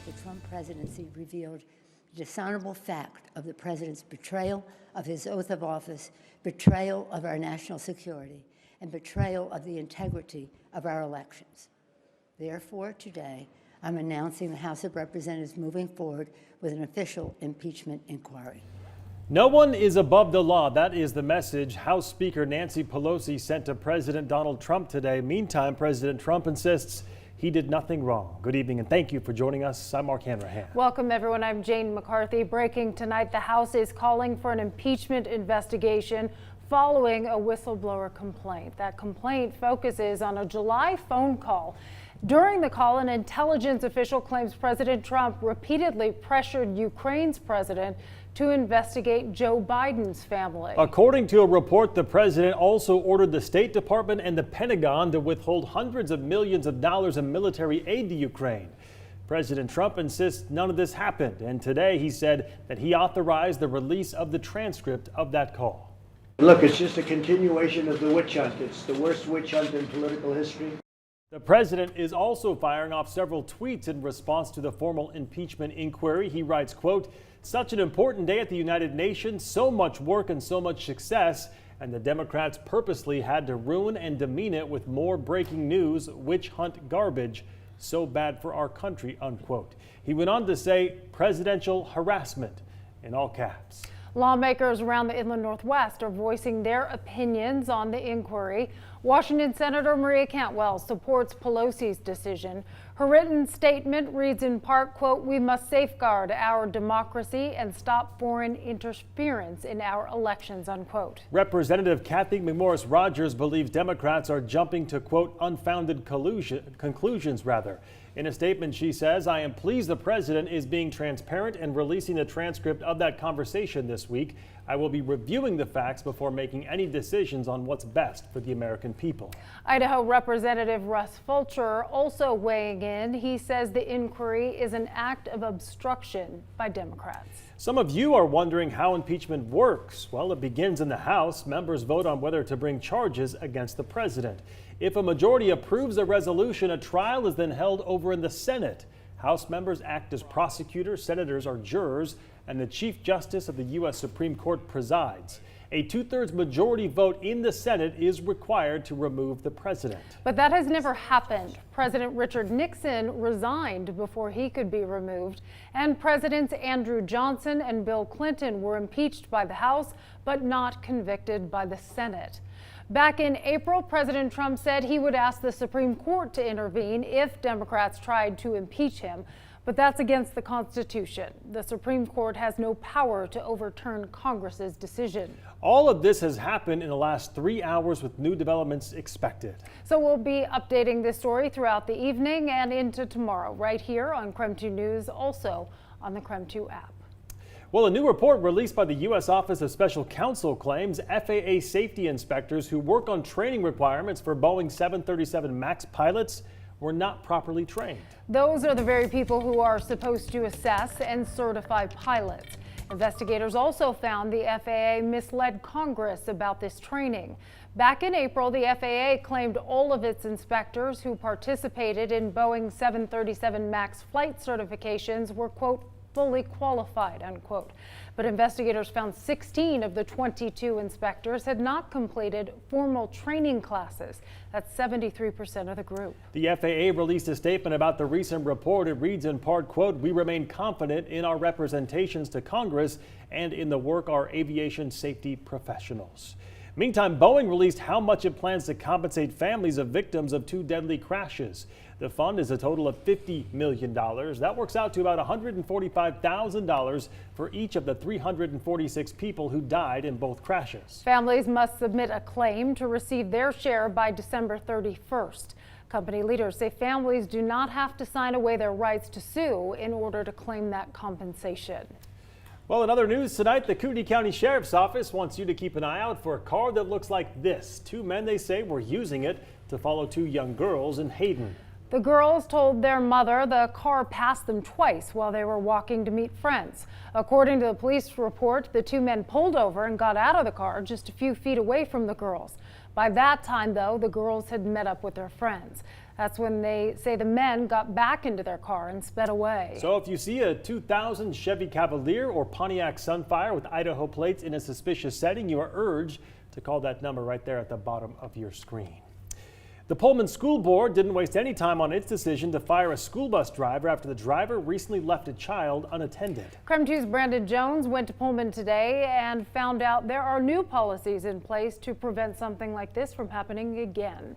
the Trump presidency revealed the dishonorable fact of the president's betrayal of his oath of office, betrayal of our national security, and betrayal of the integrity of our elections. Therefore, today, I'm announcing the House of Representatives moving forward with an official impeachment inquiry. No one is above the law. That is the message House Speaker Nancy Pelosi sent to President Donald Trump today. Meantime, President Trump insists he did nothing wrong. Good evening and thank you for joining us. I'm Mark Hanrahan. Welcome, everyone. I'm Jane McCarthy. Breaking tonight, the House is calling for an impeachment investigation following a whistleblower complaint. That complaint focuses on a July phone call. During the call, an intelligence official claims President Trump repeatedly pressured Ukraine's president to investigate Joe Biden's family. According to a report, the president also ordered the State Department and the Pentagon to withhold hundreds of millions of dollars in military aid to Ukraine. President Trump insists none of this happened, and today he said that he authorized the release of the transcript of that call. Look, it's just a continuation of the witch hunt. It's the worst witch hunt in political history. The president is also firing off several tweets in response to the formal impeachment inquiry. He writes, quote, "Such an important day at the United Nations, so much work and so much success, and the Democrats purposely had to ruin and demean it with more breaking news, witch hunt garbage, so bad for our country," unquote. He went on to say presidential harassment in all caps. Lawmakers around the inland Northwest are voicing their opinions on the inquiry. Washington Senator Maria Cantwell supports Pelosi's decision. Her written statement reads in part, quote, "We must safeguard our democracy and stop foreign interference in our elections," unquote. Representative Kathy McMorris Rogers believes Democrats are jumping to, quote, unfounded conclusions. In a statement, she says, "I am pleased the president is being transparent and releasing the transcript of that conversation this week. I will be reviewing the facts before making any decisions on what's best for the American people." Idaho Representative Russ Fulcher also weighing in. He says the inquiry is an act of obstruction by Democrats. Some of you are wondering how impeachment works. Well, it begins in the House. Members vote on whether to bring charges against the president. If a majority approves a resolution, a trial is then held over in the Senate. House members act as prosecutors, senators are jurors, and the Chief Justice of the U.S. Supreme Court presides. A two-thirds majority vote in the Senate is required to remove the president. But that has never happened. President Richard Nixon resigned before he could be removed, and Presidents Andrew Johnson and Bill Clinton were impeached by the House, but not convicted by the Senate. Back in April, President Trump said he would ask the Supreme Court to intervene if Democrats tried to impeach him. But that's against the Constitution. The Supreme Court has no power to overturn Congress's decision. All of this has happened in the last 3 hours with new developments expected. So we'll be updating this story throughout the evening and into tomorrow, right here on KREM 2 News, also on the KREM 2 app. Well, a new report released by the U.S. Office of Special Counsel claims FAA safety inspectors who work on training requirements for Boeing 737 MAX pilots were not properly trained. Those are the very people who are supposed to assess and certify pilots. Investigators also found the FAA misled Congress about this training. Back in April, the FAA claimed all of its inspectors who participated in Boeing 737 MAX flight certifications were, quote, fully qualified, unquote. But investigators found 16 of the 22 inspectors had not completed formal training classes. That's 73% of the group. The FAA released a statement about the recent report. It reads in part, quote, "We remain confident in our representations to Congress and in the work our aviation safety professionals." Meantime, Boeing released how much it plans to compensate families of victims of 2 deadly crashes. The fund is a total of $50 million. That works out to about $145,000 for each of the 346 people who died in both crashes. Families must submit a claim to receive their share by December 31st. Company leaders say families do not have to sign away their rights to sue in order to claim that compensation. Well, in other news tonight, the Kootenai County Sheriff's Office wants you to keep an eye out for a car that looks like this. 2 men, they say, were using it to follow 2 young girls in Hayden. The girls told their mother the car passed them twice while they were walking to meet friends. According to the police report, the 2 men pulled over and got out of the car just a few feet away from the girls. By that time, though, the girls had met up with their friends. That's when they say the men got back into their car and sped away. So if you see a 2000 Chevy Cavalier or Pontiac Sunfire with Idaho plates in a suspicious setting, you are urged to call that number right there at the bottom of your screen. The Pullman School Board didn't waste any time on its decision to fire a school bus driver after the driver recently left a child unattended. KREM 2's Brandon Jones went to Pullman today and found out there are new policies in place to prevent something like this from happening again.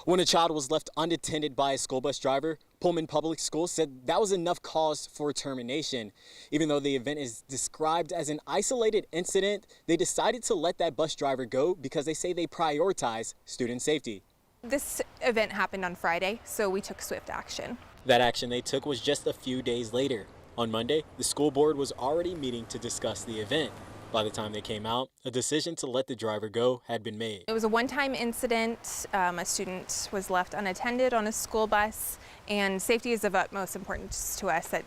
When a child was left unattended by a school bus driver, Pullman Public Schools said that was enough cause for termination. Even though the event is described as an isolated incident, they decided to let that bus driver go because they say they prioritize student safety. This event happened on Friday, so we took swift action. That action they took was just a few days later. On Monday, the school board was already meeting to discuss the event. By the time they came out, a decision to let the driver go had been made. It was a one-time incident. A student was left unattended on a school bus, and safety is of utmost importance to us. That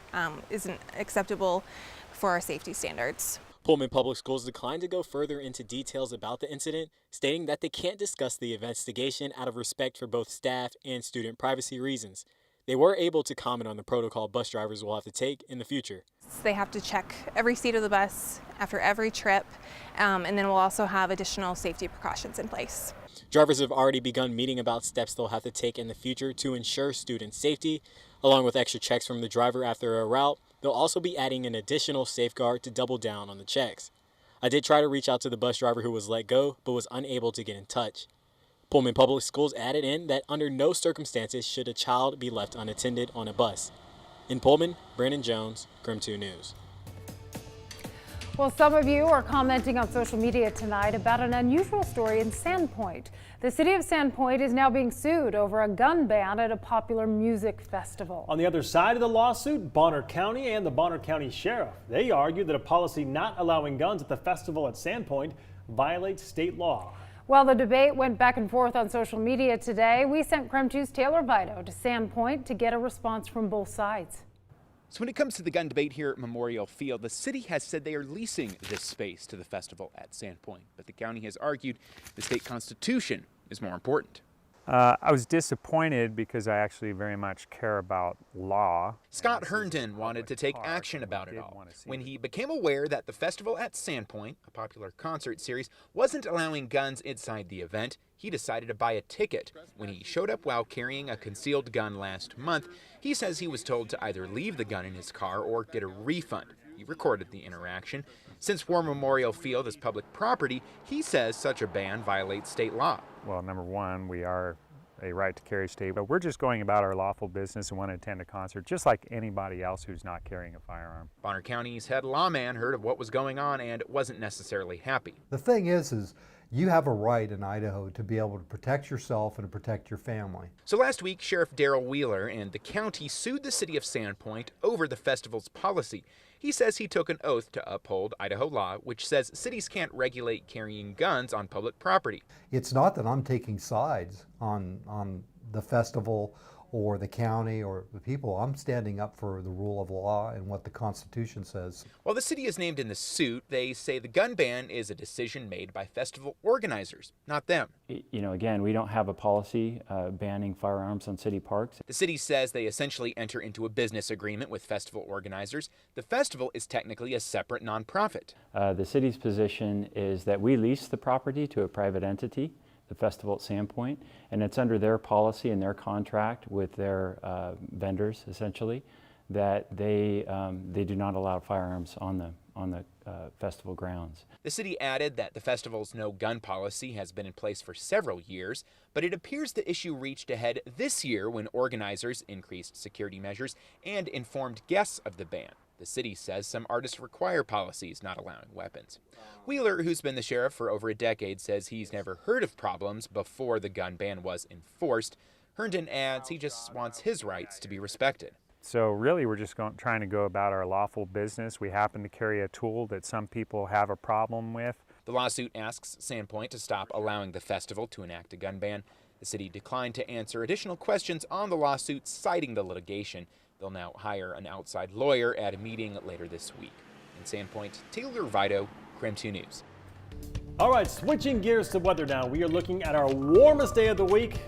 isn't acceptable for our safety standards. Pullman Public Schools declined to go further into details about the incident, stating that they can't discuss the investigation out of respect for both staff and student privacy reasons. They were able to comment on the protocol bus drivers will have to take in the future. They have to check every seat of the bus after every trip, and then we'll also have additional safety precautions in place. Drivers have already begun meeting about steps they'll have to take in the future to ensure student safety. Along with extra checks from the driver after a route, they'll also be adding an additional safeguard to double down on the checks. I did try to reach out to the bus driver who was let go, but was unable to get in touch. Pullman Public Schools added in that under no circumstances should a child be left unattended on a bus. In Pullman, Brandon Jones, KREM 2 News. Well, some of you are commenting on social media tonight about an unusual story in Sandpoint. The city of Sandpoint is now being sued over a gun ban at a popular music festival. On the other side of the lawsuit, Bonner County and the Bonner County Sheriff. They argue that a policy not allowing guns at the festival at Sandpoint violates state law. While the debate went back and forth on social media today, we sent KREM 2's Taylor Vito to Sandpoint to get a response from both sides. So when it comes to the gun debate here at Memorial Field, the city has said they are leasing this space to the festival at Sandpoint, but the county has argued the state constitution is more important. I was disappointed because I actually very much care about law. Scott Herndon wanted to take action about it all when he became aware that the festival at Sandpoint, a popular concert series, wasn't allowing guns inside the event. He decided to buy a ticket. When he showed up while carrying a concealed gun last month, he says he was told to either leave the gun in his car or get a refund. He recorded the interaction. Since War Memorial Field is public property, he says such a ban violates state law. Well, number one, we are a right to carry state, but we're just going about our lawful business and want to attend a concert just like anybody else who's not carrying a firearm. Bonner County's head lawman heard of what was going on and wasn't necessarily happy. The thing is you have a right in Idaho to be able to protect yourself and to protect your family. So last week, Sheriff Darrell Wheeler and the county sued the city of Sandpoint over the festival's policy. He says he took an oath to uphold Idaho law, which says cities can't regulate carrying guns on public property. It's not that I'm taking sides on the festival or the county or the people. I'm standing up for the rule of law and what the Constitution says. While the city is named in the suit, they say the gun ban is a decision made by festival organizers, not them. You know, again, we don't have a policy banning firearms on city parks. The city says they essentially enter into a business agreement with festival organizers. The festival is technically a separate nonprofit. The city's position is that we lease the property to a private entity, the festival at Sandpoint, and it's under their policy and their contract with their vendors, essentially, that they do not allow firearms on the festival grounds. The city added that the festival's no gun policy has been in place for several years, but it appears the issue reached a head this year when organizers increased security measures and informed guests of the ban. The city says some artists require policies not allowing weapons. Wheeler, who's been the sheriff for over a decade, says he's never heard of problems before the gun ban was enforced. Herndon adds he just wants his rights to be respected. So really we're just trying to go about our lawful business. We happen to carry a tool that some people have a problem with. The lawsuit asks Sandpoint to stop allowing the festival to enact a gun ban. The city declined to answer additional questions on the lawsuit, citing the litigation. They'll now hire an outside lawyer at a meeting later this week. In Sandpoint, Taylor Vito, KREM 2 News. All right, switching gears to weather now. We are looking at our warmest day of the week.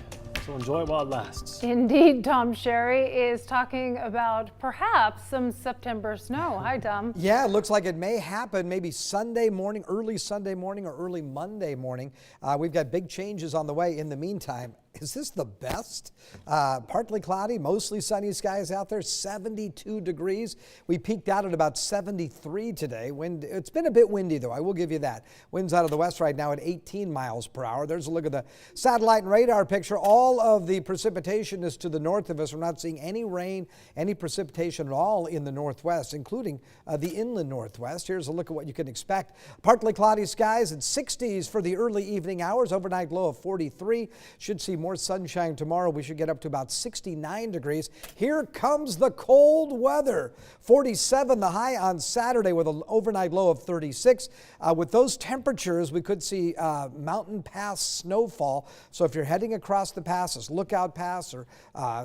So enjoy it while it lasts. Indeed, Tom Sherry is talking about perhaps some September snow. Hi, Tom. Yeah, it looks like it may happen maybe Sunday morning, early Sunday morning or early Monday morning. We've got big changes on the way. In the meantime, is this the best? Partly cloudy, mostly sunny skies out there, 72 degrees. We peaked out at about 73 today. It's been a bit windy, though, I will give you that. Winds out of the west right now at 18 miles per hour. There's a look at the satellite and radar picture. All of the precipitation is to the north of us. We're not seeing any rain, any precipitation at all in the northwest, including the inland northwest. Here's a look at what you can expect. Partly cloudy skies at 60s for the early evening hours. Overnight low of 43. Should see more sunshine tomorrow. We should get up to about 69 degrees. Here comes the cold weather. 47 the high on Saturday with an overnight low of 36. With those temperatures, we could see mountain pass snowfall. So if you're heading across the passes, Lookout Pass or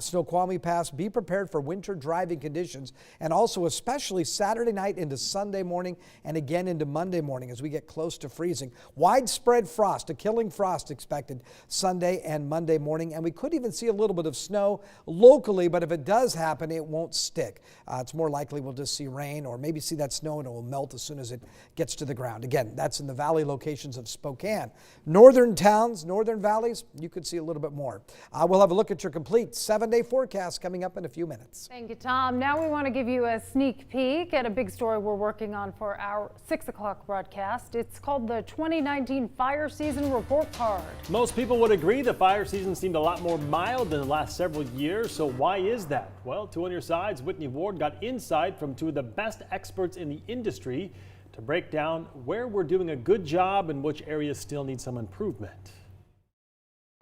Snoqualmie Pass, be prepared for winter driving conditions, and also especially Saturday night into Sunday morning and again into Monday morning as we get close to freezing. Widespread frost, a killing frost expected Sunday and Monday morning, and we could even see a little bit of snow locally, but if it does happen, it won't stick. It's more likely we'll just see rain or maybe see that snow and it will melt as soon as it gets to the ground. Again, that's in the valley locations of Spokane. Northern towns, northern valleys, you could see a little bit more. We'll have a look at your complete 7-day forecast coming up in a few minutes. Thank you, Tom. Now we want to give you a sneak peek at a big story we're working on for our 6 o'clock broadcast. It's called the 2019 Fire Season Report Card. Most people would agree the fire season seemed a lot more mild than the last several years. So why is that? Well, to On Your Side's Whitney Ward got insight from two of the best experts in the industry to break down where we're doing a good job and which areas still need some improvement.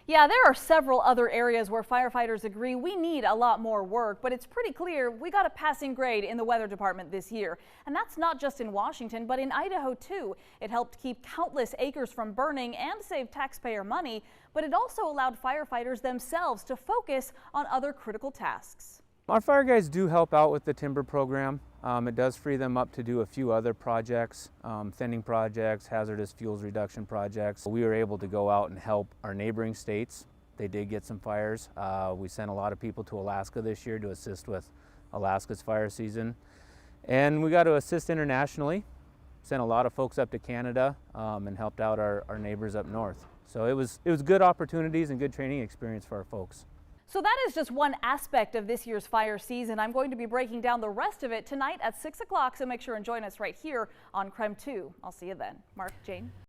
Yeah, there are several other areas where firefighters agree we need a lot more work, but it's pretty clear we got a passing grade in the weather department this year. And that's not just in Washington, but in Idaho too. It helped keep countless acres from burning and save taxpayer money, but it also allowed firefighters themselves to focus on other critical tasks. Our fire guys do help out with the timber program. It does free them up to do a few other projects, thinning projects, hazardous fuels reduction projects. We were able to go out and help our neighboring states. They did get some fires. We sent a lot of people to Alaska this year to assist with Alaska's fire season. And we got to assist internationally. Sent a lot of folks up to Canada and helped out our neighbors up north. So it was good opportunities and good training experience for our folks. So that is just one aspect of this year's fire season. I'm going to be breaking down the rest of it tonight at 6 o'clock, so make sure and join us right here on KREM 2. I'll see you then. Mark, Jane.